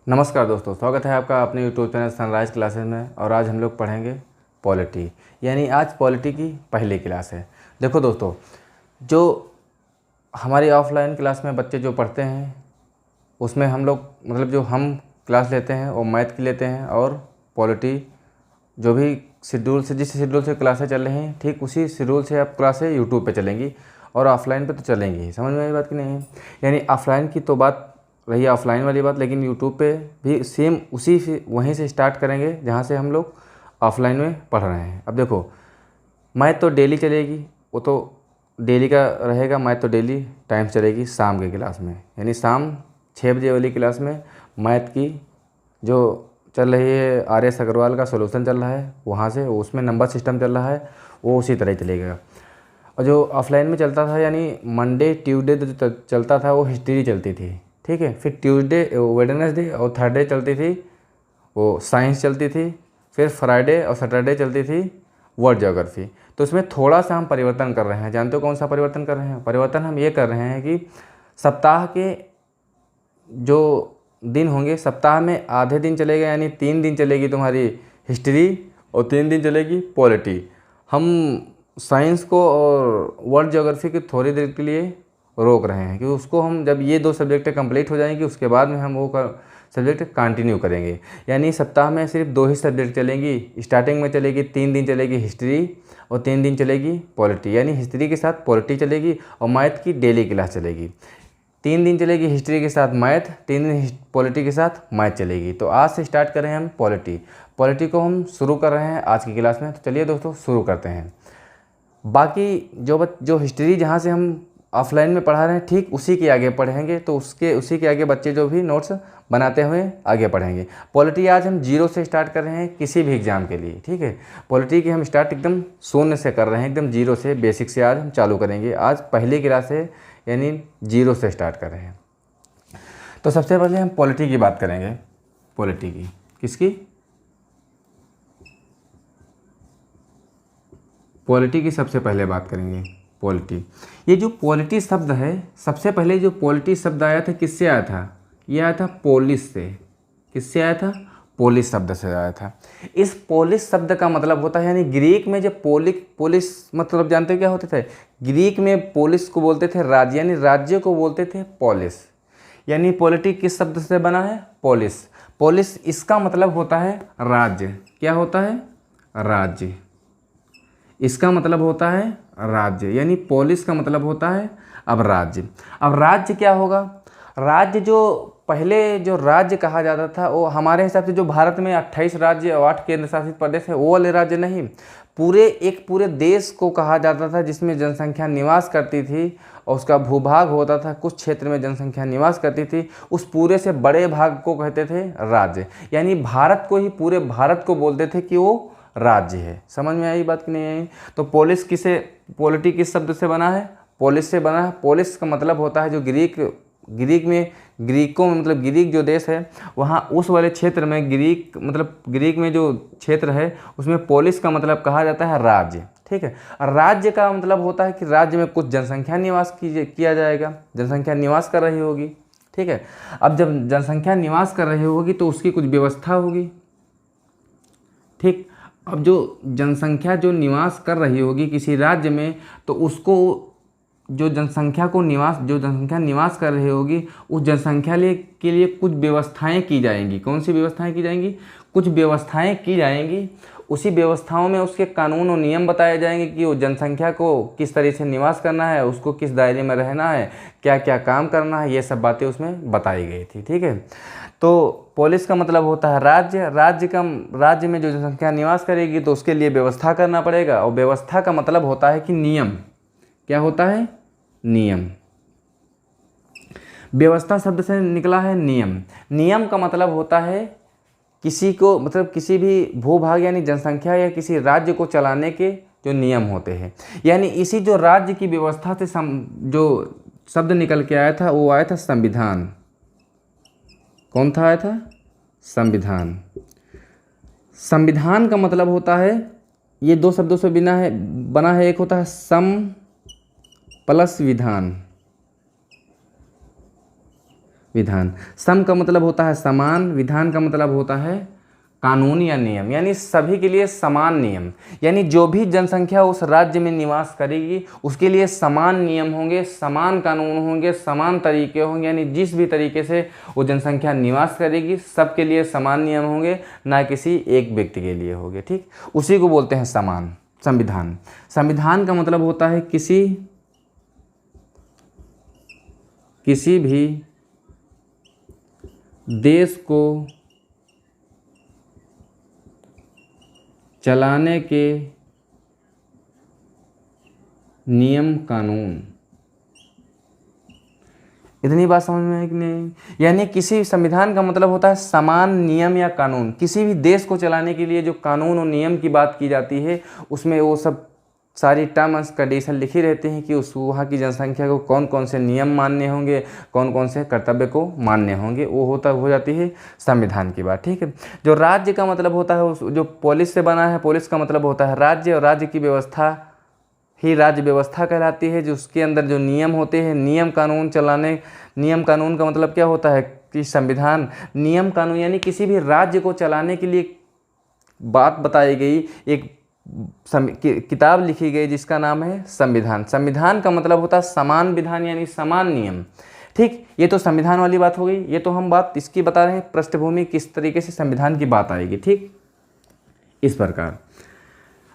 नमस्कार दोस्तों, स्वागत है आपका अपने यूट्यूब चैनल सनराइज क्लासेस में। और आज हम लोग पढ़ेंगे पॉलिटी, यानी आज पॉलिटी की पहली क्लास है। देखो दोस्तों, जो हमारी ऑफलाइन क्लास में बच्चे जो पढ़ते हैं उसमें हम लोग जो हम क्लास लेते हैं वो मैथ की लेते हैं, और पॉलिटी जो भी शेड्यूल से जिस शेड्यूल से क्लासें चल रही हैं ठीक उसी शेड्यूल से अब क्लासें यूट्यूब पे चलेंगी और ऑफलाइन पे तो चलेंगी ही। समझ में आई बात कि नहीं है? यानी ऑफलाइन की तो बात रही ऑफलाइन वाली बात, लेकिन यूट्यूब पे भी सेम उसी से वहीं से स्टार्ट करेंगे जहाँ से हम लोग ऑफलाइन में पढ़ रहे हैं। अब देखो, मैथ तो डेली चलेगी, वो तो डेली का रहेगा। मैथ तो डेली टाइम चलेगी शाम की क्लास में, यानी शाम 6 बजे वाली क्लास में मैथ की जो चल रही है RS अग्रवाल का सॉल्यूशन चल रहा है, वहाँ से उसमें नंबर सिस्टम चल रहा है, वो उसी तरह चलेगा। और जो ऑफलाइन में चलता था यानी मंडे ट्यूसडे जो चलता था वो हिस्ट्री चलती थी, ठीक है। फिर ट्यूसडे वेडनेसडे और थर्सडे चलती थी वो साइंस चलती थी। फिर फ्राइडे और सैटरडे चलती थी वर्ल्ड ज्योग्राफी। तो इसमें थोड़ा सा हम परिवर्तन कर रहे हैं। जानते हो कौन सा परिवर्तन कर रहे हैं? परिवर्तन हम ये कर रहे हैं कि सप्ताह के जो दिन होंगे, सप्ताह में आधे दिन चलेगा, यानी 3 दिन चलेगी तुम्हारी हिस्ट्री और 3 दिन चलेगी पॉलिटी। हम साइंस को और वर्ल्ड ज्योग्राफी की थोड़ी देर के लिए रोक रहे हैं कि उसको हम जब ये 2 सब्जेक्टें कंप्लीट हो जाएंगी उसके बाद में हम वो सब्जेक्ट कंटिन्यू करेंगे। यानी सप्ताह में सिर्फ 2 ही सब्जेक्ट चलेंगी। स्टार्टिंग में चलेगी 3 दिन चलेगी हिस्ट्री और 3 दिन चलेगी पॉलिटी, यानी हिस्ट्री के साथ पॉलिटी चलेगी। और मैथ की डेली क्लास चलेगी। 3 दिन चलेगी हिस्ट्री के साथ मैथ, 3 दिन पॉलिटी के साथ मैथ चलेगी। तो आज से स्टार्ट कर रहे हैं हम पॉलिटी को हम शुरू कर रहे हैं आज की क्लास में। तो चलिए दोस्तों शुरू करते हैं। बाकी जो हिस्ट्री जहाँ से हम ऑफलाइन में पढ़ा रहे हैं ठीक उसी के आगे पढ़ेंगे, तो उसी के आगे बच्चे जो भी नोट्स बनाते हुए आगे पढ़ेंगे। पॉलिटी आज हम 0 से स्टार्ट कर रहे हैं किसी भी एग्ज़ाम के लिए, ठीक है। पॉलिटी की हम स्टार्ट एकदम शून्य से कर रहे हैं, एकदम 0 से बेसिक से आज हम चालू करेंगे। आज पहली क्लास है, यानी 0 से स्टार्ट कर रहे हैं। तो सबसे पहले हम पॉलिटी की बात करेंगे। पॉलिटी की किसकी? पॉलिटी की सबसे पहले बात करेंगे। पॉलिटी, ये जो पॉलिटी शब्द है, सबसे पहले जो पॉलिटी शब्द आया था किससे आया था? ये आया था पोलिस से। किससे आया था? पोलिस शब्द से आया था। इस पोलिस शब्द का मतलब होता है, यानी ग्रीक में जब पोलिस मतलब जानते हो क्या होते थे? ग्रीक में पोलिस को बोलते थे राज्य, यानी राज्य को बोलते थे पोलिस। यानी पॉलिटी किस शब्द से बना है? पोलिस। पोलिस इसका मतलब होता है राज्य। क्या होता है? राज्य। इसका मतलब होता है राज्य, यानी पोलिस का मतलब होता है अब राज्य। अब राज्य क्या होगा? राज्य जो पहले जो राज्य कहा जाता था वो हमारे हिसाब से जो भारत में 28 राज्य और 8 केंद्र शासित प्रदेश है वो वाले राज्य नहीं, पूरे देश को कहा जाता था जिसमें जनसंख्या निवास करती थी और उसका भूभाग होता था। कुछ क्षेत्र में जनसंख्या निवास करती थी, उस पूरे से बड़े भाग को कहते थे राज्य। यानी भारत को ही, पूरे भारत को बोलते थे कि वो राज्य है। समझ में आई बात कि नहीं आई? तो पॉलिटी किस शब्द से बना है? पोलिस से बना है। पोलिस का मतलब होता है जो ग्रीकों में मतलब ग्रीक जो देश है वहाँ उस वाले क्षेत्र में ग्रीक में जो क्षेत्र है उसमें पोलिस का मतलब कहा जाता है राज्य, ठीक है। और राज्य का मतलब होता है कि राज्य में कुछ जनसंख्या निवास किया जाएगा, जनसंख्या निवास कर रही होगी, ठीक है। अब जब जनसंख्या निवास कर रही होगी तो उसकी कुछ व्यवस्था होगी, ठीक। अब जो जनसंख्या जो निवास कर रही होगी किसी राज्य में, तो उसको जो जनसंख्या निवास कर रही होगी उस जनसंख्या के लिए कुछ व्यवस्थाएं की जाएंगी। कौन सी व्यवस्थाएं की जाएंगी? कुछ व्यवस्थाएं की जाएंगी। उसी व्यवस्थाओं में उसके कानून और नियम बताए जाएंगे कि वो जनसंख्या को किस तरह से निवास करना है, उसको किस दायरे में रहना है, क्या क्या काम करना है, ये सब बातें उसमें बताई गई थी, ठीक है। तो पोलिस का मतलब होता है राज्य। राज्य में जो जनसंख्या निवास करेगी तो उसके लिए व्यवस्था करना पड़ेगा, और व्यवस्था का मतलब होता है कि नियम। क्या होता है? नियम। व्यवस्था शब्द से निकला है नियम। नियम का मतलब होता है किसी भी भूभाग यानी जनसंख्या या किसी राज्य को चलाने के जो नियम होते हैं। यानी इसी जो राज्य की व्यवस्था से जो शब्द निकल के आया था वो आया था संविधान। कौन था? आया था संविधान। संविधान का मतलब होता है, ये 2 शब्दों से बना है। एक होता है सम प्लस विधान, विधान। सम का मतलब होता है समान, विधान का मतलब होता है कानून या नियम, यानी सभी के लिए समान नियम, यानी जो भी जनसंख्या उस राज्य में निवास करेगी उसके लिए समान नियम होंगे, समान कानून होंगे, समान तरीके होंगे, यानी जिस भी तरीके से वो जनसंख्या निवास करेगी सबके लिए समान नियम होंगे, ना किसी एक व्यक्ति के लिए होंगे। ठीक, उसी को बोलते हैं समान संविधान। संविधान का मतलब होता है किसी भी देश को चलाने के नियम कानून। इतनी बात समझ में है कि नहीं? यानी किसी कंविधान का मतलब होता है समान नियम या कानून। किसी भी देश को चलाने के लिए जो कानून और नियम की बात की जाती है उसमें वो सब सारी टर्म्स कंडीशन लिखी रहती हैं कि उस वहाँ की जनसंख्या को कौन कौन से नियम मानने होंगे, कौन कौन से कर्तव्य को मानने होंगे, वो हो जाती है संविधान की बात। ठीक है। जो राज्य का मतलब होता है उस जो पोलिस से बना है, पोलिस का मतलब होता है राज्य, और राज्य की व्यवस्था ही राज्य व्यवस्था कहलाती है, जो उसके अंदर जो नियम होते हैं, नियम कानून का मतलब क्या होता है कि संविधान नियम कानून, यानी किसी भी राज्य को चलाने के लिए बात बताई गई, एक किताब लिखी गई जिसका नाम है संविधान। संविधान का मतलब होता है समान विधान यानी समान नियम। ठीक, ये तो संविधान वाली बात हो गई। ये तो हम बात इसकी बता रहे हैं पृष्ठभूमि किस तरीके से संविधान की बात आएगी। ठीक, इस प्रकार।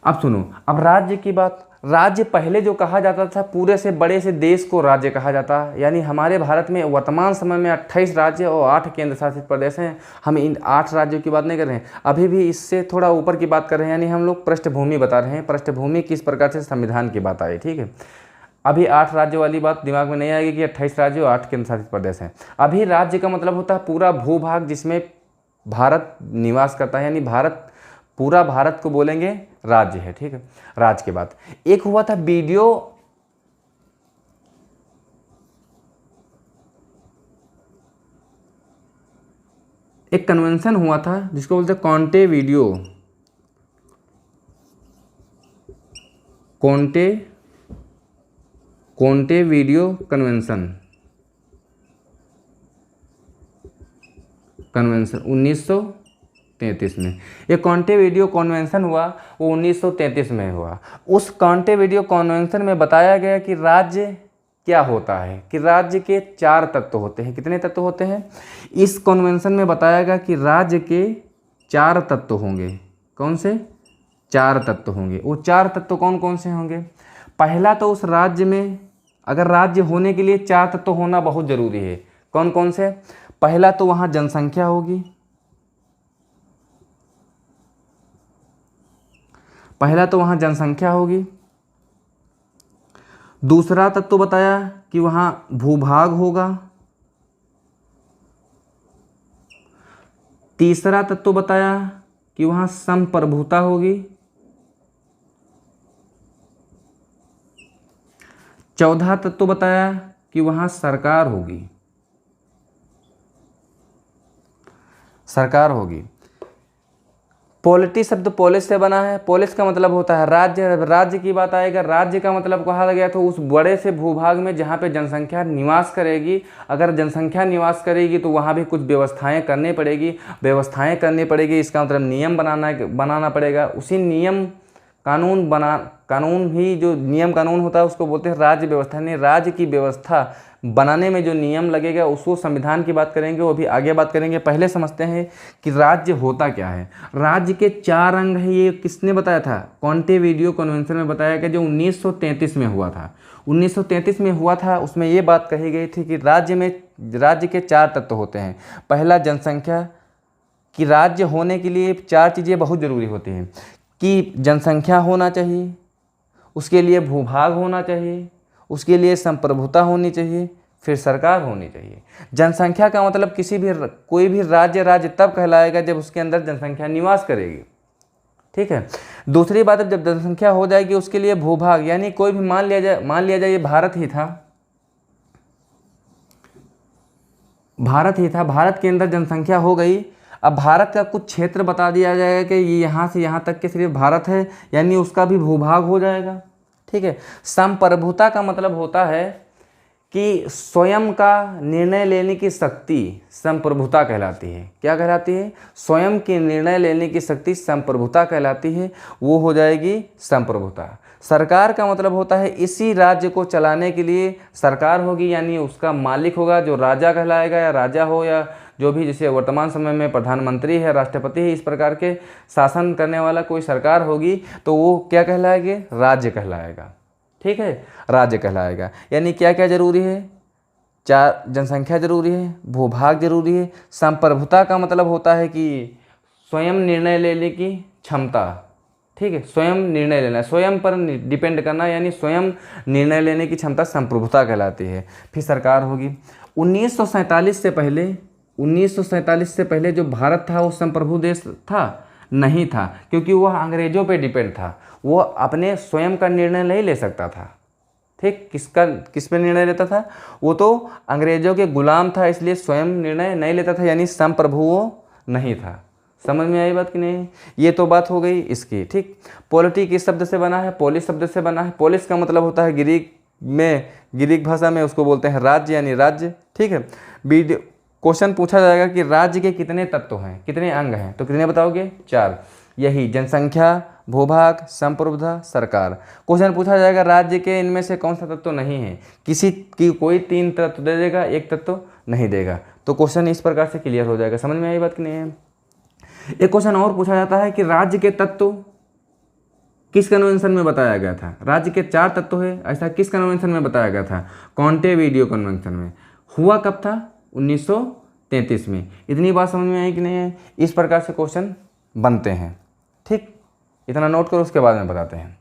अब सुनो, अब राज्य की बात। राज्य पहले जो कहा जाता था, पूरे से बड़े से देश को राज्य कहा जाता है। यानी हमारे भारत में वर्तमान समय में 28 राज्य और 8 केंद्र शासित प्रदेश हैं। हम इन 8 राज्यों की बात नहीं कर रहे हैं, अभी भी इससे थोड़ा ऊपर की बात कर रहे हैं, यानी हम लोग पृष्ठभूमि बता रहे हैं, पृष्ठभूमि किस प्रकार से संविधान की बात आई। ठीक है, अभी 8 राज्यों वाली बात दिमाग में नहीं आएगी कि 28 राज्य और 8 केंद्र शासित प्रदेश हैं। अभी राज्य का मतलब होता है पूरा भूभाग जिसमें भारत निवास करता है, यानी भारत, पूरा भारत को बोलेंगे राज्य है। ठीक है, राज्य के बाद एक हुआ था वीडियो, एक कन्वेंशन हुआ था जिसको बोलते हैं कॉन्टे वीडियो कन्वेंशन 1933 में। ये कॉन्टे वीडियो कन्वेंशन हुआ, वो 1933 में हुआ। उस कॉन्टे वीडियो कन्वेंशन में बताया गया कि राज्य क्या होता है, कि राज्य के 4 तत्व होते हैं। कितने तत्व होते हैं? इस कन्वेंशन में बताया गया कि राज्य के 4 तत्व होंगे। कौन से? 4 तत्व होंगे। वो 4 तत्व कौन कौन से होंगे? पहला तो उस राज्य में, अगर राज्य होने के लिए 4 तत्व होना बहुत ज़रूरी है। कौन कौन से? पहला तो वहाँ जनसंख्या होगी, दूसरा तत्व बताया कि वहाँ भूभाग होगा, तीसरा तत्व बताया कि वहाँ संप्रभुता होगी, चौथा तत्व बताया कि वहाँ सरकार होगी। पॉलिटी शब्द पोलिस से बना है। पोलिस का मतलब होता है राज्य। राज्य की बात आएगा, राज्य का मतलब कहा गया तो उस बड़े से भूभाग में जहाँ पे जनसंख्या निवास करेगी। अगर जनसंख्या निवास करेगी तो वहाँ भी कुछ व्यवस्थाएं करनी पड़ेगी। इसका मतलब नियम बनाना पड़ेगा। उसी नियम कानून ही जो नियम कानून होता है उसको बोलते हैं राज्य व्यवस्था। यानी राज्य की व्यवस्था बनाने में जो नियम लगेगा उसको संविधान की बात करेंगे, वो भी आगे बात करेंगे। पहले समझते हैं कि राज्य होता क्या है। राज्य के 4 अंग है। ये किसने बताया था? कॉन्टे वीडियो कन्वेंशन में बताया गया, जो 1933 में हुआ था। 1933 में हुआ था, उसमें ये बात कही गई थी कि राज्य के 4 तत्व होते हैं। पहला जनसंख्या, कि राज्य होने के लिए 4 चीज़ें बहुत ज़रूरी होती हैं, कि जनसंख्या होना चाहिए, उसके लिए भूभाग होना चाहिए, उसके लिए संप्रभुता होनी चाहिए, फिर सरकार होनी चाहिए। जनसंख्या का मतलब कोई भी राज्य तब कहलाएगा जब उसके अंदर जनसंख्या निवास करेगी। ठीक है। दूसरी बात है, जब जनसंख्या हो जाएगी उसके लिए भूभाग, यानी कोई भी मान लिया जाए ये भारत ही था। भारत के अंदर जनसंख्या हो गई। अब भारत का कुछ क्षेत्र बता दिया जाएगा कि ये यहाँ से यहाँ तक के सिर्फ भारत है, यानी उसका भी भूभाग हो जाएगा। ठीक है। संप्रभुता का मतलब होता है कि स्वयं का निर्णय लेने की शक्ति संप्रभुता कहलाती है। क्या कहलाती है? स्वयं की निर्णय लेने की शक्ति संप्रभुता कहलाती है, वो हो जाएगी संप्रभुता। सरकार का मतलब होता है इसी राज्य को चलाने के लिए सरकार होगी, यानी उसका मालिक होगा जो राजा कहलाएगा, या राजा हो या जो भी, जैसे वर्तमान समय में प्रधानमंत्री है, राष्ट्रपति है, इस प्रकार के शासन करने वाला कोई सरकार होगी तो वो क्या कहलाएगी? राज्य कहलाएगा। ठीक है, राज्य कहलाएगा। यानी क्या क्या जरूरी है? 4 जनसंख्या जरूरी है, भूभाग जरूरी है, संप्रभुता का मतलब होता है कि स्वयं निर्णय लेने की क्षमता। ठीक है, स्वयं निर्णय लेना, स्वयं पर डिपेंड करना, यानी स्वयं निर्णय लेने की क्षमता संप्रभुता कहलाती है। फिर सरकार होगी। 1947 से पहले जो भारत था वो संप्रभु देश था? नहीं था, क्योंकि वह अंग्रेजों पे डिपेंड था। वो अपने स्वयं का निर्णय नहीं ले सकता था। ठीक, किस पे निर्णय लेता था? वो तो अंग्रेजों के गुलाम था, इसलिए स्वयं निर्णय नहीं लेता था, यानी संप्रभु वो नहीं था। समझ में आई बात कि नहीं? ये तो बात हो गई इसकी। ठीक, पॉलिटी किस शब्द से बना है? पोलिस शब्द से बना है। पोलिस का मतलब होता है ग्रीक भाषा में उसको बोलते हैं राज्य, यानी राज्य। ठीक है, क्वेश्चन पूछा जाएगा कि राज्य के कितने तत्व हैं, कितने अंग हैं, तो कितने बताओगे? 4। यही जनसंख्या, भूभाग, संप्रभुता, सरकार। क्वेश्चन पूछा जाएगा राज्य के इनमें से कौन सा तत्व नहीं है, किसी की कोई 3 तत्व दे देगा, 1 तत्व नहीं देगा। तो क्वेश्चन इस प्रकार से क्लियर हो जाएगा। समझ में आई बात कि नहीं है? एक क्वेश्चन और पूछा जाता है कि राज्य के तत्व किस कन्वेंशन में बताया गया था? राज्य के 4 तत्व है, ऐसा किस कन्वेंशन में बताया गया था? कॉन्टेविडियो कन्वेंशन में। हुआ कब था? 1933 में। इतनी बात समझ में आई कि नहीं है? इस प्रकार से क्वेश्चन बनते हैं। ठीक, इतना नोट करो, उसके बाद में बताते हैं।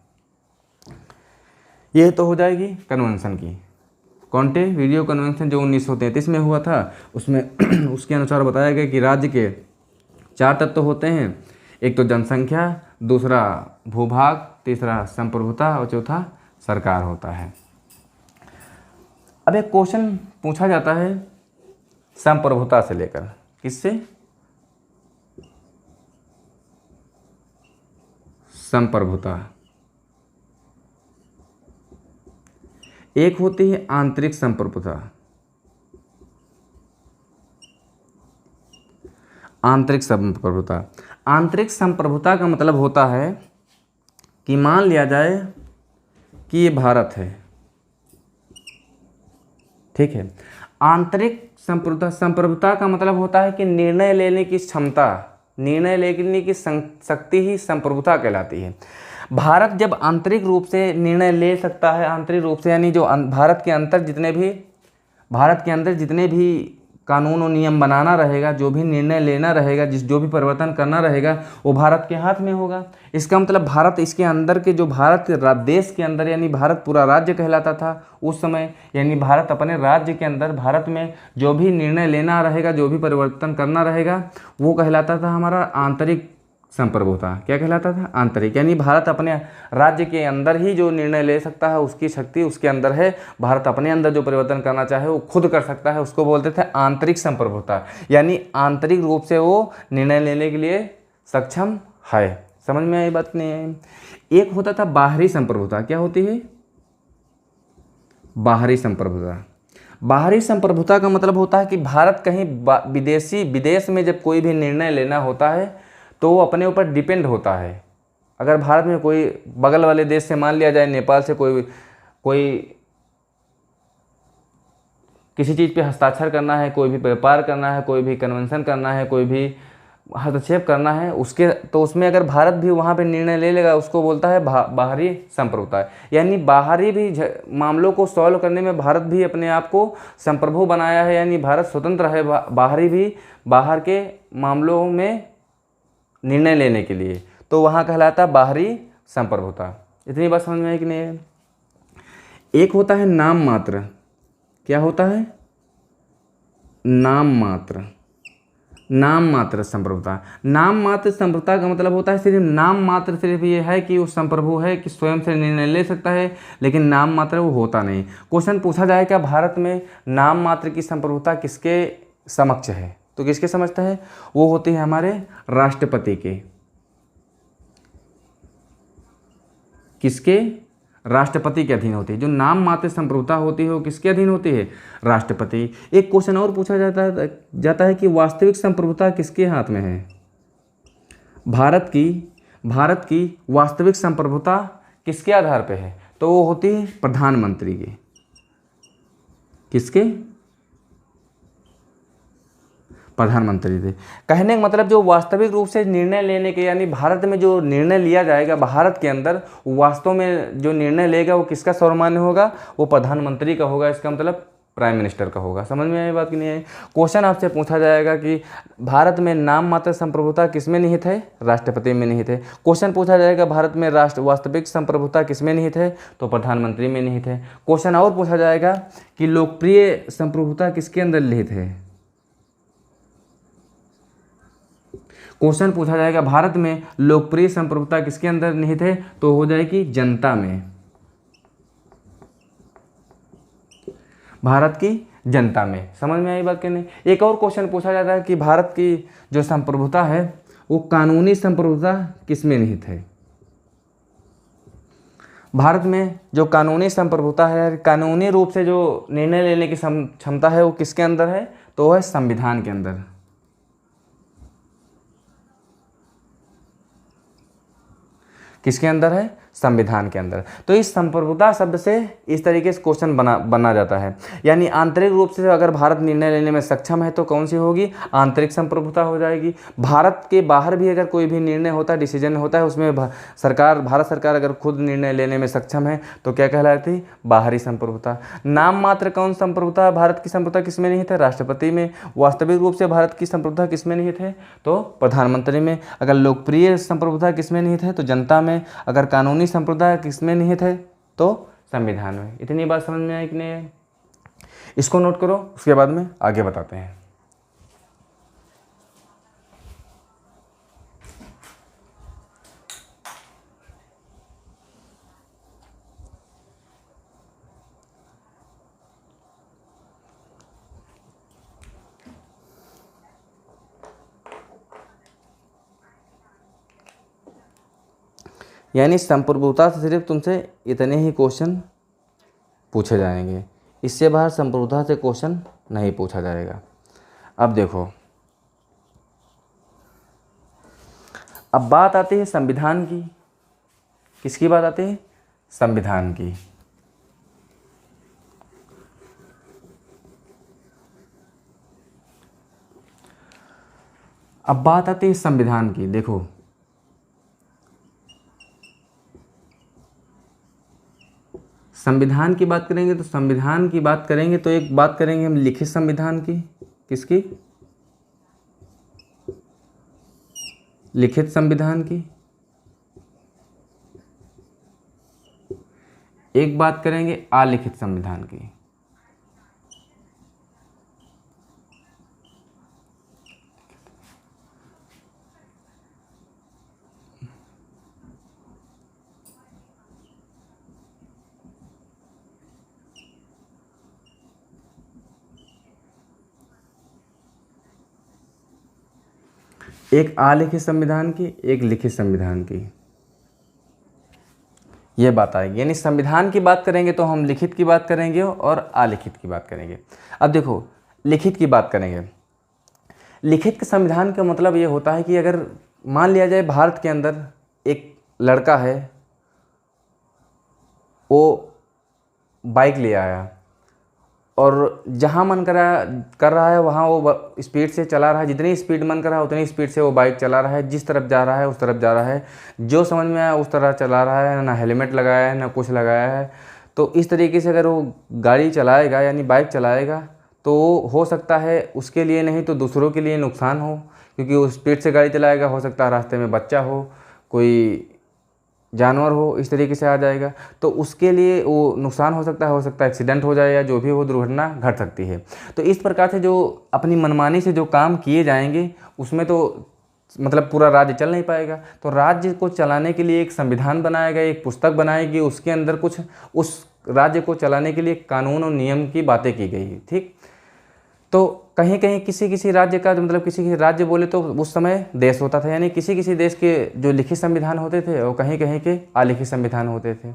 ये तो हो जाएगी कन्वेंशन की। कॉन्टेविडियो कन्वेंशन जो 1933 में हुआ था, उसमें उसके अनुसार बताया गया कि राज्य के 4 तत्व होते हैं। एक तो जनसंख्या, दूसरा भूभाग, तीसरा संप्रभुता और चौथा सरकार होता है। अब एक क्वेश्चन पूछा जाता है संप्रभुता से लेकर, किससे? संप्रभुता। एक होती है आंतरिक संप्रभुता। आंतरिक संप्रभुता। आंतरिक संप्रभुता का मतलब होता है कि मान लिया जाए कि ये भारत है। ठीक है, आंतरिक संप्रभुता का मतलब होता है कि निर्णय लेने की क्षमता, निर्णय लेने की शक्ति ही संप्रभुता कहलाती है। भारत जब आंतरिक रूप से निर्णय ले सकता है, आंतरिक रूप से यानी जो भारत के अंदर जितने भी कानून और नियम बनाना रहेगा, जो भी निर्णय लेना रहेगा, जो भी परिवर्तन करना रहेगा, वो भारत के हाथ में होगा। इसका मतलब भारत, इसके अंदर के जो भारत देश के अंदर, यानी भारत पूरा राज्य कहलाता था उस समय, यानी भारत अपने राज्य के अंदर, भारत में जो भी निर्णय लेना रहेगा, जो भी परिवर्तन करना रहेगा, वो कहलाता था हमारा आंतरिक संप्रभुता। क्या कहलाता था? आंतरिक, यानी भारत अपने राज्य के अंदर ही जो निर्णय ले सकता है, उसकी शक्ति उसके अंदर है। भारत अपने अंदर जो परिवर्तन करना चाहे वो खुद कर सकता है, उसको बोलते थे आंतरिक संप्रभुता, यानी आंतरिक रूप से वो निर्णय लेने के लिए सक्षम है। समझ में आई बात नहीं है? एक होता था बाहरी संप्रभुता। क्या होती है? बाहरी संप्रभुता। बाहरी संप्रभुता का मतलब होता है कि भारत कहीं विदेश में जब कोई भी निर्णय लेना होता है तो वो अपने ऊपर डिपेंड होता है। अगर भारत में कोई बगल वाले देश से, मान लिया जाए नेपाल से, कोई किसी चीज़ पे हस्ताक्षर करना है, कोई भी व्यापार करना है, कोई भी कन्वेंशन करना है, कोई भी हस्तक्षेप करना है, तो उसमें अगर भारत भी वहाँ पे निर्णय ले लेगा, उसको बोलता है बाहरी संप्रभुता। यानी बाहरी भी मामलों को सॉल्व करने में भारत भी अपने आप को संप्रभु बनाया है, यानी भारत स्वतंत्र है बाहरी भी, बाहर के मामलों में निर्णय लेने के लिए, तो वहाँ कहलाता बाहरी संप्रभुता। इतनी बात समझ में आई कि नहीं है? एक होता है नाम मात्र। क्या होता है? नाम मात्र संप्रभुता। नाम मात्र संप्रभुता का मतलब होता है सिर्फ नाम मात्र, सिर्फ ये है कि वो संप्रभु है, कि स्वयं से निर्णय ले सकता है, लेकिन नाम मात्र वो होता नहीं। क्वेश्चन पूछा जाए क्या भारत में नाम मात्र की संप्रभुता किसके समक्ष है, तो किसके समझता है? वो होती है हमारे राष्ट्रपति के। किसके? राष्ट्रपति के अधीन होती है। जो नाम मात्र संप्रभुता होती है वो किसके अधीन होती है? राष्ट्रपति। एक क्वेश्चन और पूछा जाता है कि वास्तविक संप्रभुता किसके हाथ में है? भारत की वास्तविक संप्रभुता किसके आधार पे है? तो वो होती है प्रधानमंत्री की। किसके? प्रधानमंत्री थे। कहने का मतलब जो वास्तविक रूप से निर्णय लेने के, यानी भारत में जो निर्णय लिया जाएगा भारत के अंदर, वास्तव में जो निर्णय लेगा वो किसका सर्वमान्य होगा? वो प्रधानमंत्री का होगा। इसका मतलब प्राइम मिनिस्टर का होगा। समझ में आई बात कि नहीं आई? क्वेश्चन आपसे पूछा जाएगा कि भारत में नाम मात्र संप्रभुता किसमें निहित है? राष्ट्रपति में निहित है। क्वेश्चन पूछा जाएगा भारत में वास्तविक संप्रभुता किसमें निहित है? तो प्रधानमंत्री में निहित है। क्वेश्चन और पूछा जाएगा कि लोकप्रिय संप्रभुता किसके अंदर निहित है? क्वेश्चन पूछा जाएगा भारत में लोकप्रिय संप्रभुता किसके अंदर निहित है? तो हो जाएगी जनता में। भारत की जनता में। समझ में आई बात कि नहीं? एक और क्वेश्चन पूछा जाता है कि भारत की जो संप्रभुता है वो कानूनी संप्रभुता किसमें निहित है? भारत में जो कानूनी संप्रभुता है, कानूनी रूप से जो निर्णय लेने की क्षमता है वो किसके अंदर है? तो वो है संविधान के अंदर। किसके अंदर है? संविधान के अंदर। तो इस संप्रभुता शब्द से इस तरीके से क्वेश्चन बना जाता है। यानी आंतरिक रूप से अगर भारत निर्णय लेने में सक्षम है तो कौन सी होगी? आंतरिक संप्रभुता हो जाएगी। भारत के बाहर भी अगर कोई भी निर्णय होता है, डिसीजन होता है, उसमें भारत सरकार अगर खुद निर्णय लेने में सक्षम है तो क्या कहलाती है? बाहरी संप्रभुता। नाम मात्र कौन संप्रभुता? भारत की संप्रभुता किसमें निहित है? राष्ट्रपति में। वास्तविक रूप से भारत की संप्रभुता किसमें निहित है? तो प्रधानमंत्री में। अगर लोकप्रिय संप्रभुता किसमें निहित है? तो जनता में। अगर कानूनी संप्रभुता किसमें निहित है? तो संविधान में। इतनी बात समझ में आई कि नहीं? इसको नोट करो, उसके बाद में आगे बताते हैं। यानी संप्रभुता से सिर्फ तुमसे इतने ही क्वेश्चन पूछे जाएंगे, इससे बाहर संप्रभुता से क्वेश्चन नहीं पूछा जाएगा। अब देखो, अब बात आती है संविधान की। किसकी बात आती है? संविधान की। अब बात आती है संविधान की। देखो, संविधान की बात करेंगे तो संविधान की बात करेंगे तो एक बात करेंगे हम लिखित संविधान की। किसकी? लिखित संविधान की। एक बात करेंगे अलिखित संविधान की। एक अलिखित संविधान की, एक लिखित संविधान की, ये बात आएगी। यानी संविधान की बात करेंगे तो हम लिखित की बात करेंगे और अलिखित की बात करेंगे। अब देखो, लिखित की बात करेंगे। लिखित के संविधान का मतलब ये होता है कि अगर मान लिया जाए भारत के अंदर एक लड़का है, वो बाइक ले आया और जहाँ मन कर रहा है वहाँ वो स्पीड से चला रहा है। जितनी स्पीड मन कर रहा है उतनी स्पीड से वो बाइक चला रहा है। जिस तरफ जा रहा है उस तरफ जा रहा है, जो समझ में आया उस तरह चला रहा है। ना हेलमेट लगाया है, ना कुछ लगाया है। तो इस तरीके से अगर वो गाड़ी चलाएगा, यानी बाइक चलाएगा, तो हो सकता है उसके लिए नहीं तो दूसरों के लिए नुकसान हो, क्योंकि वो स्पीड से गाड़ी चलाएगा। हो सकता है रास्ते में बच्चा हो, कोई जानवर हो, इस तरीके से आ जाएगा तो उसके लिए वो नुकसान हो सकता है एक्सीडेंट हो जाए या जो भी हो, दुर्घटना घट सकती है। तो इस प्रकार से जो अपनी मनमानी से जो काम किए जाएंगे उसमें तो मतलब पूरा राज्य चल नहीं पाएगा। तो राज्य को चलाने के लिए एक संविधान बनाया गया, एक पुस्तक बनाई गई, उसके अंदर कुछ उस राज्य को चलाने के लिए कानून और नियम की बातें की गई। ठीक, तो कहीं कहीं किसी राज्य का मतलब किसी राज्य बोले तो उस समय देश होता था। यानी किसी देश के जो लिखित संविधान होते थे और कहीं कहीं के अलिखित संविधान होते थे।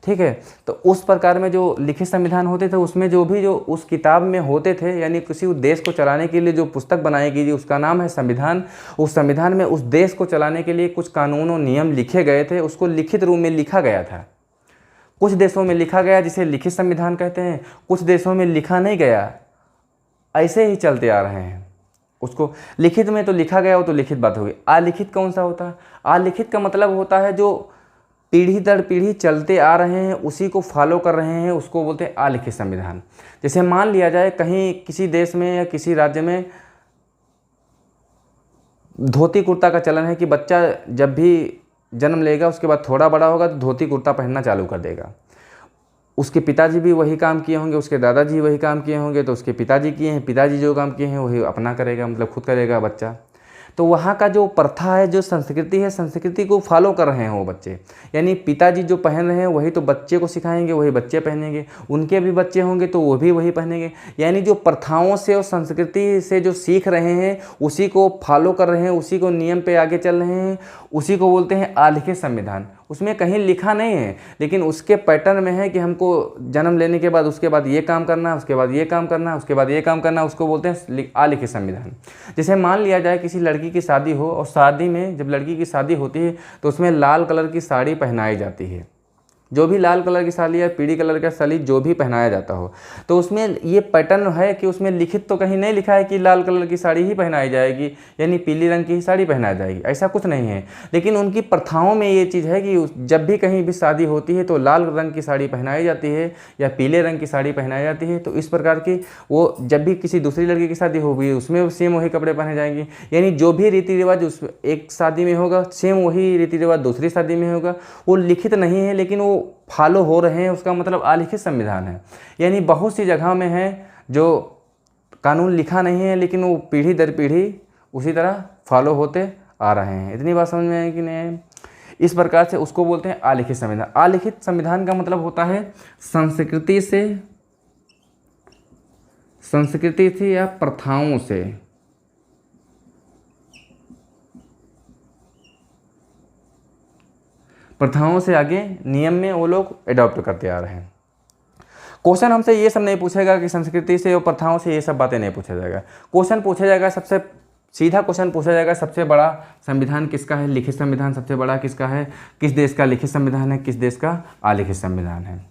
ठीक है। तो उस प्रकार में जो लिखित संविधान होते थे उसमें जो उस किताब में होते थे, यानी किसी देश को चलाने के लिए जो पुस्तक बनाई गई थी उसका नाम है संविधान। उस संविधान में उस देश को चलाने के लिए कुछ कानून और नियम लिखे गए थे, उसको लिखित रूप में लिखा गया था। कुछ देशों में लिखा गया जिसे लिखित संविधान कहते हैं, कुछ देशों में लिखा नहीं गया, ऐसे ही चलते आ रहे हैं। उसको लिखित में तो लिखा गया, वो तो लिखित बात होगी। अलिखित कौन सा होता है? अलिखित का मतलब होता है जो पीढ़ी दर पीढ़ी चलते आ रहे हैं, उसी को फॉलो कर रहे हैं, उसको बोलते हैं अलिखित संविधान। जैसे मान लिया जाए कहीं किसी देश में या किसी राज्य में धोती कुर्ता का चलन है कि बच्चा जब भी जन्म लेगा उसके बाद थोड़ा बड़ा होगा तो धोती कुर्ता पहनना चालू कर देगा। उसके पिताजी भी वही काम किए होंगे, उसके दादाजी वही काम किए होंगे, तो उसके पिताजी किए हैं, पिताजी जो काम किए हैं वही अपना करेगा, मतलब खुद करेगा बच्चा। तो वहाँ का जो प्रथा है, जो संस्कृति है, संस्कृति को फॉलो कर रहे हैं वो बच्चे। यानी पिताजी जो पहन रहे हैं वही तो बच्चे को सिखाएंगे, वही बच्चे पहनेंगे, उनके भी बच्चे होंगे तो वो भी वही पहनेंगे। यानी जो प्रथाओं से और संस्कृति से जो सीख रहे हैं उसी को फॉलो कर रहे हैं, उसी को नियम पे आगे चल रहे हैं, उसी को बोलते हैं अलिखित संविधान। उसमें कहीं लिखा नहीं है, लेकिन उसके पैटर्न में है कि हमको जन्म लेने के बाद उसके बाद ये काम करना है, उसके बाद ये काम करना है, उसके बाद ये काम करना है, उसको बोलते हैं अलिखित संविधान। जैसे मान लिया जाए किसी लड़की की शादी हो, और शादी में जब लड़की की शादी होती है तो उसमें लाल कलर की साड़ी पहनाई जाती है। जो भी लाल कलर की साड़ी या पीली कलर का साड़ी जो भी पहनाया जाता हो, तो उसमें ये पैटर्न है कि उसमें लिखित तो कहीं नहीं लिखा है कि लाल कलर की साड़ी ही पहनाई जाएगी, यानी पीली रंग की ही साड़ी पहनाई जाएगी, ऐसा कुछ नहीं है। लेकिन उनकी प्रथाओं में ये चीज़ है कि जब भी कहीं भी शादी होती है तो लाल रंग की साड़ी पहनाई जाती है या पीले रंग की साड़ी पहनाई जाती है। तो इस प्रकार की वो जब भी किसी दूसरी लड़की की शादी होगी उसमें सेम वही कपड़े पहने जाएंगे। यानी जो भी रीति रिवाज उस एक शादी में होगा सेम वही रीति रिवाज दूसरी शादी में होगा। वो लिखित नहीं है लेकिन वो फॉलो हो रहे हैं, उसका मतलब अलिखित संविधान है। यानी बहुत सी जगह में है जो कानून लिखा नहीं है लेकिन वो पीढ़ी दर पीढ़ी उसी तरह फॉलो होते आ रहे हैं। इतनी बात समझ में आई कि नहीं? इस प्रकार से उसको बोलते हैं अलिखित संविधान। अलिखित संविधान का मतलब होता है संस्कृति से या प्रथाओं से आगे नियम में वो लोग अडॉप्ट करते आ रहे हैं। क्वेश्चन हमसे ये सब नहीं पूछेगा कि संस्कृति से और प्रथाओं से ये सब बातें नहीं पूछा जाएगा। क्वेश्चन पूछा जाएगा, सबसे सीधा क्वेश्चन पूछा जाएगा, सबसे बड़ा संविधान किसका है? लिखित संविधान सबसे बड़ा किसका है? किस देश का लिखित संविधान है, किस देश का अलिखित संविधान है?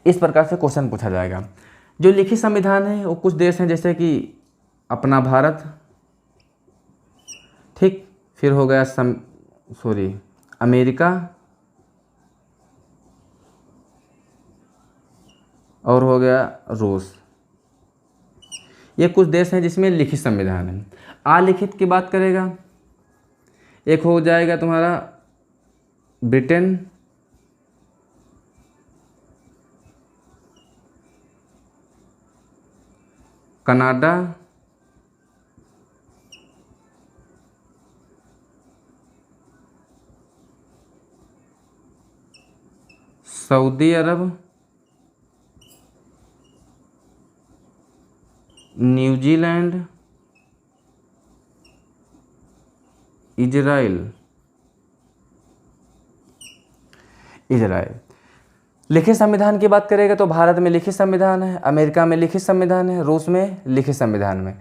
इस प्रकार से क्वेश्चन पूछा जाएगा। जो लिखित संविधान है वो कुछ देश हैं जैसे कि अपना भारत, ठीक, फिर हो गया अमेरिका, और हो गया रूस। ये कुछ देश हैं जिसमें लिखित संविधान है। अलिखित की बात करेगा, एक हो जाएगा तुम्हारा ब्रिटेन, कनाडा, सऊदी अरब, न्यूजीलैंड, इजराइल। लिखित संविधान की बात करेगा तो भारत में लिखित संविधान है, अमेरिका में लिखित संविधान है, रूस में लिखित संविधान में।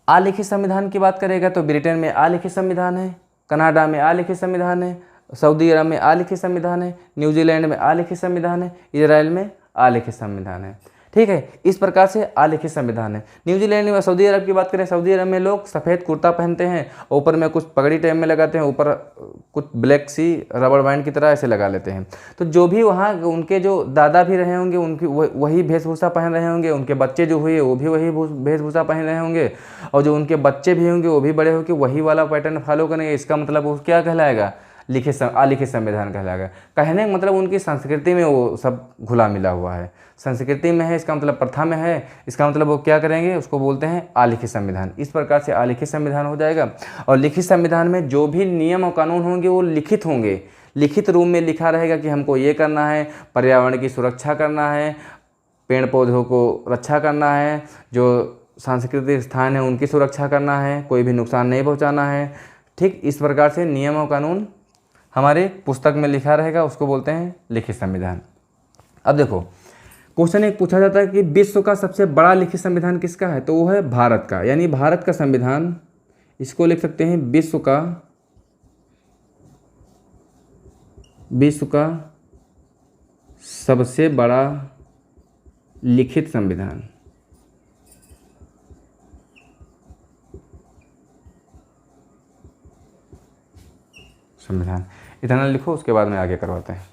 अलिखित संविधान की बात करेगा तो ब्रिटेन में अलिखित संविधान है, कनाडा में अलिखित संविधान है, सऊदी अरब में अलिखित संविधान है, न्यूजीलैंड में अलिखित संविधान है, इजराइल में अलिखित संविधान है। ठीक है, इस प्रकार से अलिखित संविधान है। न्यूजीलैंड में, सऊदी अरब की बात करें, सऊदी अरब में लोग सफ़ेद कुर्ता पहनते हैं, ऊपर में कुछ पगड़ी टाइप में लगाते हैं, ऊपर कुछ ब्लैक सी रबड़ बैंड की तरह ऐसे लगा लेते हैं। तो जो भी वहाँ उनके जो दादा भी रहे होंगे उनकी वही वेशभूषा पहन रहे होंगे, उनके बच्चे जो हुए वो भी वही वेशभूषा पहन रहे होंगे, और जो उनके बच्चे भी होंगे वो भी बड़े होकर वही वाला पैटर्न फॉलो करेंगे। इसका मतलब वो क्या कहलाएगा? अलिखित संविधान कहलाएगा। कहने का मतलब उनकी संस्कृति में वो सब घुला मिला हुआ है, संस्कृति में है, इसका मतलब प्रथा में है, इसका मतलब वो क्या करेंगे, उसको बोलते हैं अलिखित संविधान। इस प्रकार से अलिखित संविधान हो जाएगा। और लिखित संविधान में जो भी नियम और कानून होंगे वो लिखित होंगे, लिखित रूप में लिखा रहेगा कि हमको ये करना है, पर्यावरण की सुरक्षा करना है, पेड़ पौधों को रक्षा करना है, जो सांस्कृतिक स्थान है उनकी सुरक्षा करना है, कोई भी नुकसान नहीं पहुँचाना है। ठीक इस प्रकार से नियम और कानून हमारे पुस्तक में लिखा रहेगा उसको बोलते हैं लिखित संविधान। अब देखो क्वेश्चन एक पूछा जाता है कि विश्व का सबसे बड़ा लिखित संविधान किसका है, तो वो है भारत का, यानी भारत का संविधान, इसको लिख सकते हैं विश्व का सबसे बड़ा लिखित संविधान। इतना लिखो, उसके बाद में आगे करवाते हैं।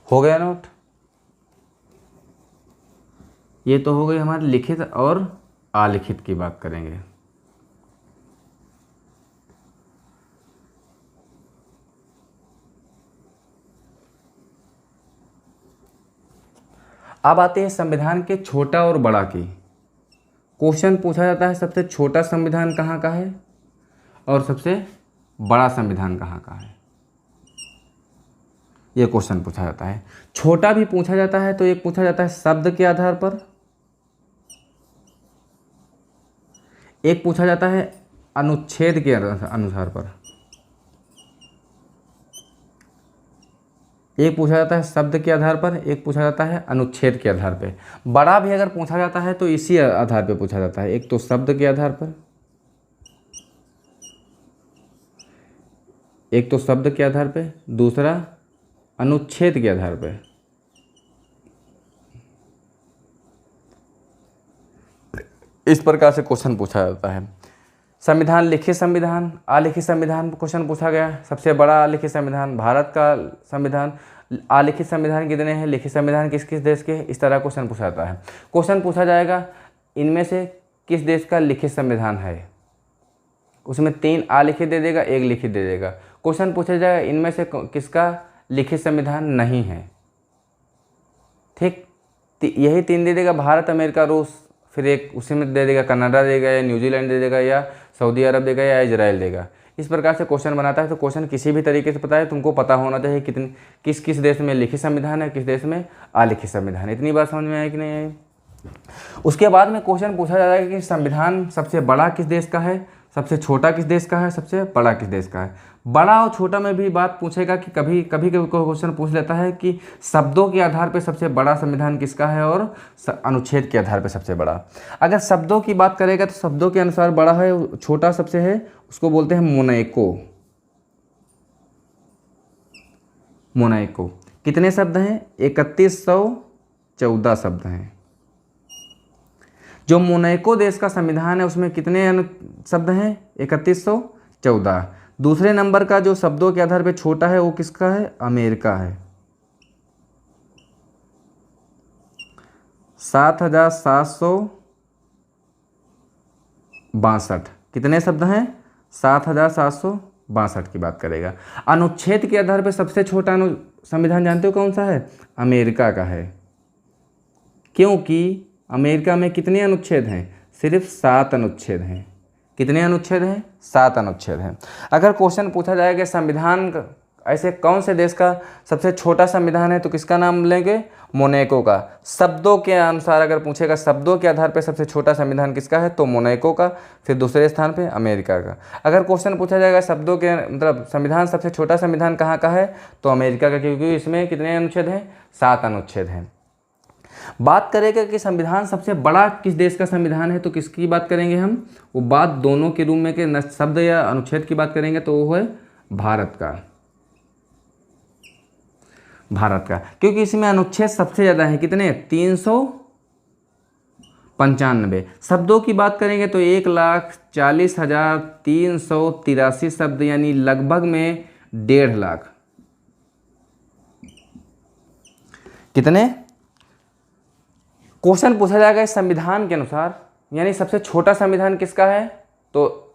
हो गया नोट? ये तो हो गई हमारी लिखित और अलिखित की बात करेंगे। अब आते हैं संविधान के छोटा और बड़ा की। क्वेश्चन पूछा जाता है सबसे छोटा संविधान कहाँ का है और सबसे बड़ा संविधान कहाँ का है, ये क्वेश्चन पूछा जाता है। छोटा भी पूछा जाता है तो एक पूछा जाता है शब्द के आधार पर, एक पूछा जाता है अनुच्छेद के अनुसार पर, एक पूछा जाता है शब्द के आधार पर, एक पूछा जाता है अनुच्छेद के आधार पर। बड़ा भी अगर पूछा जाता है तो इसी आधार पर पूछा जाता है, एक तो शब्द के आधार पर, एक तो शब्द के आधार पर, दूसरा अनुच्छेद के आधार पर। इस प्रकार से क्वेश्चन पूछा जाता है। संविधान लिखित संविधान, अलिखित संविधान क्वेश्चन पूछा गया। सबसे बड़ा लिखित संविधान भारत का संविधान। अलिखित संविधान कितने हैं, लिखित संविधान किस किस देश के, इस तरह क्वेश्चन पूछा जाता है। क्वेश्चन पूछा जाएगा इनमें से किस देश का लिखित संविधान है, उसमें 3 अलिखित दे देगा, 1 लिखित दे देगा। क्वेश्चन पूछा जाएगा इनमें से किसका लिखित संविधान नहीं है, ठीक, यही 3 दे देगा, भारत, अमेरिका, रूस, फिर एक उसी में दे देगा कनाडा देगा या न्यूजीलैंड दे देगा या सऊदी अरब देगा या इजराइल देगा। इस प्रकार से क्वेश्चन बनाता है। तो क्वेश्चन किसी भी तरीके से पता है, तुमको पता होना चाहिए किस किस देश में लिखित संविधान है, किस देश में अलिखित संविधान है। इतनी बात समझ में आई कि नहीं आई? उसके बाद में क्वेश्चन पूछा जाता है कि संविधान सबसे बड़ा किस देश का है, सबसे छोटा किस देश का है, सबसे बड़ा किस देश का है। बड़ा और छोटा में भी बात पूछेगा कि कभी कभी क्वेश्चन पूछ लेता है कि शब्दों के आधार पर सबसे बड़ा संविधान किसका है और अनुच्छेद के आधार पर सबसे बड़ा। अगर शब्दों की बात करेगा तो शब्दों के अनुसार बड़ा है, छोटा सबसे है, उसको बोलते हैं मोनैको। कितने शब्द हैं? 3114 शब्द हैं। जो मोनैको देश का संविधान है उसमें कितने शब्द हैं? 3114। दूसरे नंबर का जो शब्दों के आधार पर छोटा है वो किसका है? अमेरिका है, 7762। कितने शब्द हैं? 7762 की बात करेगा। अनुच्छेद के आधार पर सबसे छोटा संविधान जानते हो कौन सा है? अमेरिका का है, क्योंकि अमेरिका में कितने अनुच्छेद हैं? सिर्फ 7 अनुच्छेद हैं। कितने अनुच्छेद हैं? 7 अनुच्छेद हैं। अगर क्वेश्चन पूछा जाए कि संविधान ऐसे कौन से देश का सबसे छोटा संविधान है तो किसका नाम लेंगे? मोनैको का। शब्दों के अनुसार अगर पूछेगा शब्दों के आधार पर सबसे छोटा संविधान किसका है तो मोनैको का, फिर दूसरे स्थान पे अमेरिका का। अगर क्वेश्चन पूछा जाएगा शब्दों के मतलब संविधान सबसे छोटा संविधान कहाँ का है तो अमेरिका का, क्योंकि इसमें कितने अनुच्छेद हैं? 7 अनुच्छेद हैं। बात करेंगे कि संविधान सबसे बड़ा किस देश का संविधान है तो किसकी बात करेंगे हम? वो बात दोनों के रूप में के शब्द या अनुच्छेद की बात करेंगे तो वो है भारत का। क्योंकि इसमें अनुच्छेद सबसे ज़्यादा है, कितने? 395। शब्दों की बात करेंगे तो 1,40,383 शब्द, यानी लगभग में 1.5 लाख। कितने? क्वेश्चन पूछा जाएगा इस संविधान के अनुसार यानी सबसे छोटा संविधान किसका है? तो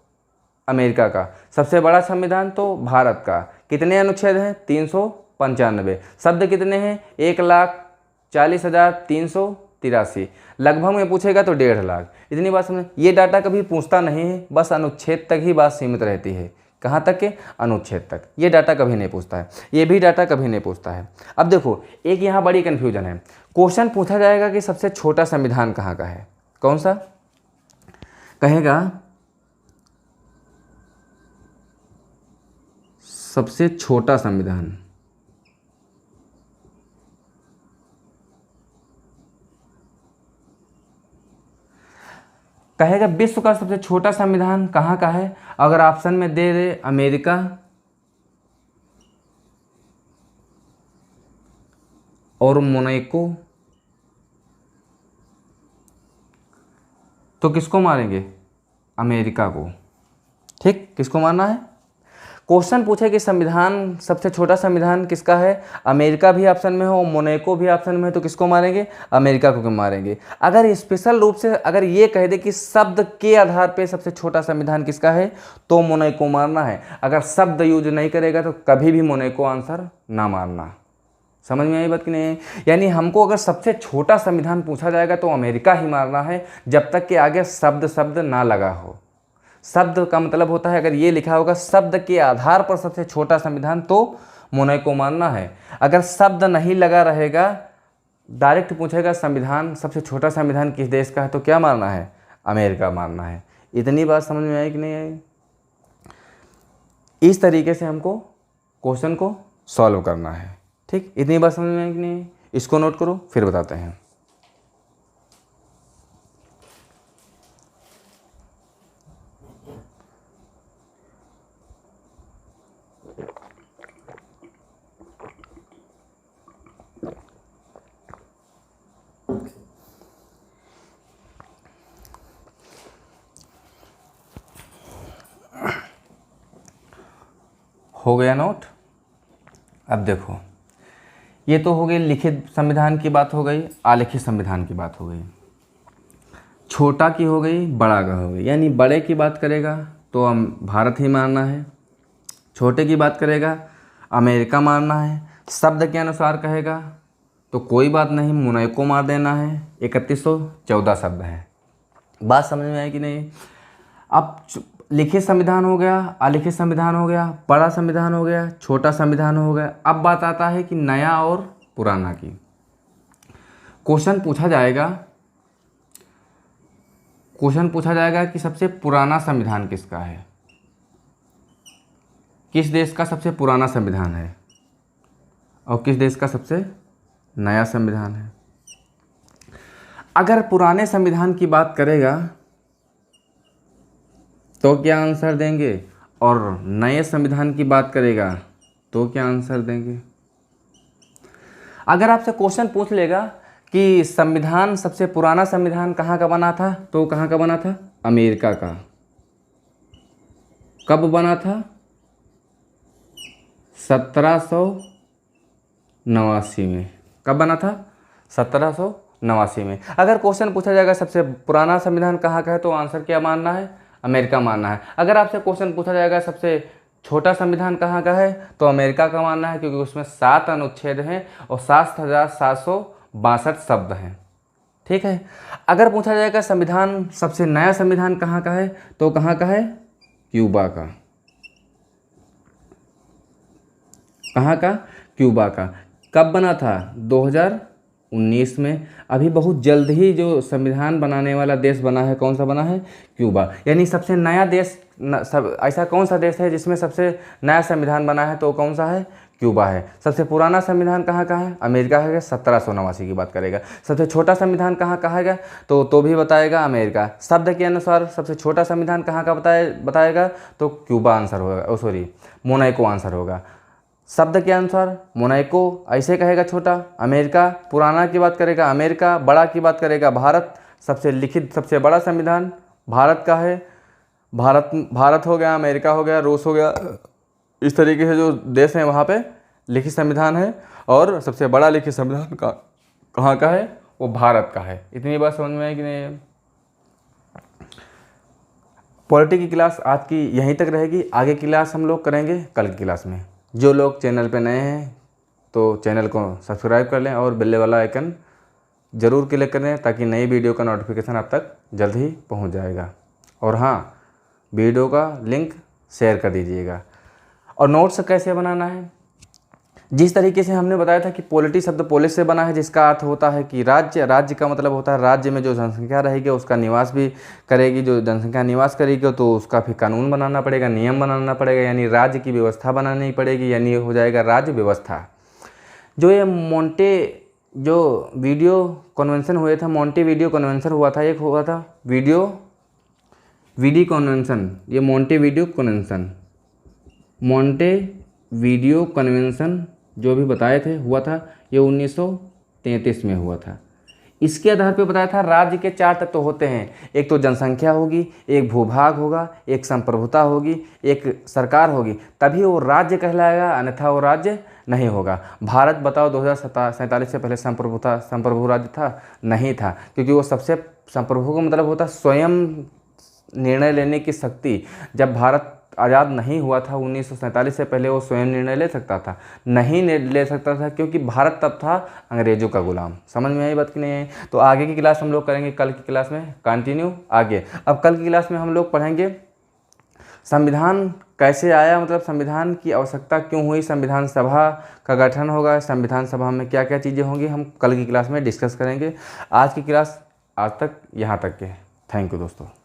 अमेरिका का। सबसे बड़ा संविधान तो भारत का। कितने अनुच्छेद हैं? 395। शब्द कितने हैं? 1,40,383। लगभग में पूछेगा तो 1.5 लाख। इतनी बात समझ। ये डाटा कभी पूछता नहीं है, बस अनुच्छेद तक ही बात सीमित रहती है। कहाँ तक के? अनुच्छेद तक। ये डाटा कभी नहीं पूछता है, ये भी डाटा कभी नहीं पूछता है। अब देखो, एक यहाँ बड़ी कन्फ्यूजन है। क्वेश्चन पूछा जाएगा कि सबसे छोटा संविधान कहाँ का है? कौन सा? कहेगा सबसे छोटा संविधान। कहेगा विश्व का सबसे छोटा संविधान कहाँ का है? अगर ऑप्शन में दे दे अमेरिका और मोनाको, तो किसको मारेंगे? अमेरिका को। ठीक, किसको मारना है? क्वेश्चन पूछे कि संविधान सबसे छोटा संविधान किसका है, अमेरिका भी ऑप्शन में हो, मोनाको भी ऑप्शन में है, तो किसको मारेंगे? अमेरिका को क्यों मारेंगे? अगर स्पेशल रूप से अगर ये कह दे कि शब्द के आधार पे सबसे छोटा संविधान किसका है, तो मोनाको मारना है। अगर शब्द यूज नहीं करेगा तो कभी भी मोनाको आंसर ना मारना। समझ में आई बात कि नहीं? यानी हमको अगर सबसे छोटा संविधान पूछा जाएगा तो अमेरिका ही मारना है, जब तक कि आगे शब्द ना लगा हो। शब्द का मतलब होता है, अगर ये लिखा होगा शब्द के आधार पर सबसे छोटा संविधान, तो मोनाको मानना है। अगर शब्द नहीं लगा रहेगा, डायरेक्ट पूछेगा संविधान सबसे छोटा संविधान किस देश का है, तो क्या मानना है? अमेरिका मानना है। इतनी बात समझ में आई कि नहीं आई? इस तरीके से हमको क्वेश्चन को सॉल्व करना है। ठीक, इतनी बात समझ में आई कि नहीं आई? इसको नोट करो, फिर बताते हैं। हो गया नोट? अब देखो, ये तो हो गई लिखित संविधान की बात हो गई, अलिखित संविधान की बात हो गई। छोटा की हो गई, बड़ा का हो गई। यानी बड़े की बात करेगा तो हम भारत ही मानना है, छोटे की बात करेगा अमेरिका मानना है, शब्द के अनुसार कहेगा तो कोई बात नहीं, मोनाको मार देना है। 3114 शब्द हैं। बात समझ में आई कि नहीं? अब लिखित संविधान हो गया, अलिखित संविधान हो गया, बड़ा संविधान हो गया, छोटा संविधान हो गया। अब बात आता है कि नया और पुराना की। क्वेश्चन पूछा जाएगा कि सबसे पुराना संविधान किसका है, किस देश का सबसे पुराना संविधान है और किस देश का सबसे नया संविधान है। अगर पुराने संविधान की बात करेगा तो क्या आंसर देंगे, और नए संविधान की बात करेगा तो क्या आंसर देंगे। अगर आपसे क्वेश्चन पूछ लेगा कि संविधान सबसे पुराना संविधान कहाँ का बना था, तो कहाँ का बना था? अमेरिका का। कब बना था? 1789 में। कब बना था? 1789 में। अगर क्वेश्चन पूछा जाएगा सबसे पुराना संविधान कहाँ का है, तो आंसर क्या मानना है? अमेरिका मानना है। अगर आपसे क्वेश्चन पूछा जाएगा सबसे छोटा संविधान कहाँ का है, तो अमेरिका का मानना है, क्योंकि उसमें 7 अनुच्छेद हैं और 7,762 शब्द हैं। ठीक है। अगर पूछा जाएगा संविधान सबसे नया संविधान कहाँ का है, तो कहाँ का है? क्यूबा का। कहाँ का? क्यूबा का। कब बना था? 2019 में। अभी बहुत जल्द ही जो संविधान बनाने वाला देश बना है, कौन सा बना है? क्यूबा। यानी सबसे नया देश ऐसा कौन सा देश है जिसमें सबसे नया संविधान बना है, तो कौन सा है? क्यूबा है। सबसे पुराना संविधान कहाँ का है? अमेरिका है। 1789 की बात करेगा। सबसे छोटा संविधान कहाँ का है, तो भी बताएगा अमेरिका। शब्द के अनुसार सबसे छोटा संविधान कहाँ का बताएगा, तो क्यूबा आंसर होगा, सॉरी मोनाको आंसर होगा। शब्द के अनुसार मोनाको ऐसे कहेगा छोटा, अमेरिका पुराना की बात करेगा, अमेरिका बड़ा की बात करेगा, भारत। सबसे लिखित सबसे बड़ा संविधान भारत का है। भारत हो गया, अमेरिका हो गया, रूस हो गया, इस तरीके से जो देश हैं वहाँ पे लिखित संविधान है। और सबसे बड़ा लिखित संविधान कहाँ का है? वो भारत का है। इतनी बात समझ में आई कि नहीं? पॉलिटी की क्लास आज की यहीं तक रहेगी। आगे की क्लास हम लोग करेंगे कल की क्लास में। जो लोग चैनल पे नए हैं तो चैनल को सब्सक्राइब कर लें और बेल वाला आइकन ज़रूर क्लिक करें ताकि नई वीडियो का नोटिफिकेशन आप तक जल्द ही पहुंच जाएगा। और हाँ, वीडियो का लिंक शेयर कर दीजिएगा। और नोट्स कैसे बनाना है, जिस तरीके से हमने बताया था कि पॉलिटी शब्द पोलिस से बना है, जिसका अर्थ होता है कि राज्य। राज्य का मतलब होता है राज्य में जो जनसंख्या रहेगी उसका निवास भी करेगी। जो जनसंख्या निवास करेगी तो उसका फिर कानून बनाना पड़ेगा, नियम बनाना पड़ेगा, यानी राज्य की व्यवस्था बनानी पड़ेगी, यानी हो जाएगा राज्य व्यवस्था। जो ये जो वीडियो कन्वेंशन हुए थे, मोंटे वीडियो कन्वेंशन हुआ था, एक हुआ था वीडी कन्वेंशन, ये मोंटे वीडियो कन्वेंशन जो भी बताए थे हुआ था, ये 1933 में हुआ था। इसके आधार पे बताया था राज्य के 4 तत्व होते हैं। एक तो जनसंख्या होगी, एक भूभाग होगा, एक संप्रभुता होगी, एक सरकार होगी, तभी वो राज्य कहलाएगा, अन्यथा वो राज्य नहीं होगा। भारत बताओ 2047 से पहले संप्रभु राज्य था? नहीं था, क्योंकि वो सबसे संप्रभु का मतलब होता है स्वयं निर्णय लेने की शक्ति। जब भारत आज़ाद नहीं हुआ था 1947 से पहले, वो स्वयं निर्णय ले सकता था? नहीं ले सकता था, क्योंकि भारत तब था अंग्रेज़ों का गुलाम। समझ में आई बात कि नहीं है? तो आगे की क्लास हम लोग करेंगे कल की क्लास में, कंटिन्यू आगे। अब कल की क्लास में हम लोग पढ़ेंगे संविधान कैसे आया, मतलब संविधान की आवश्यकता क्यों हुई, संविधान सभा का गठन होगा, संविधान सभा में क्या क्या चीज़ें होंगी, हम कल की क्लास में डिस्कस करेंगे। आज की क्लास आज तक यहाँ तक के। थैंक यू दोस्तों।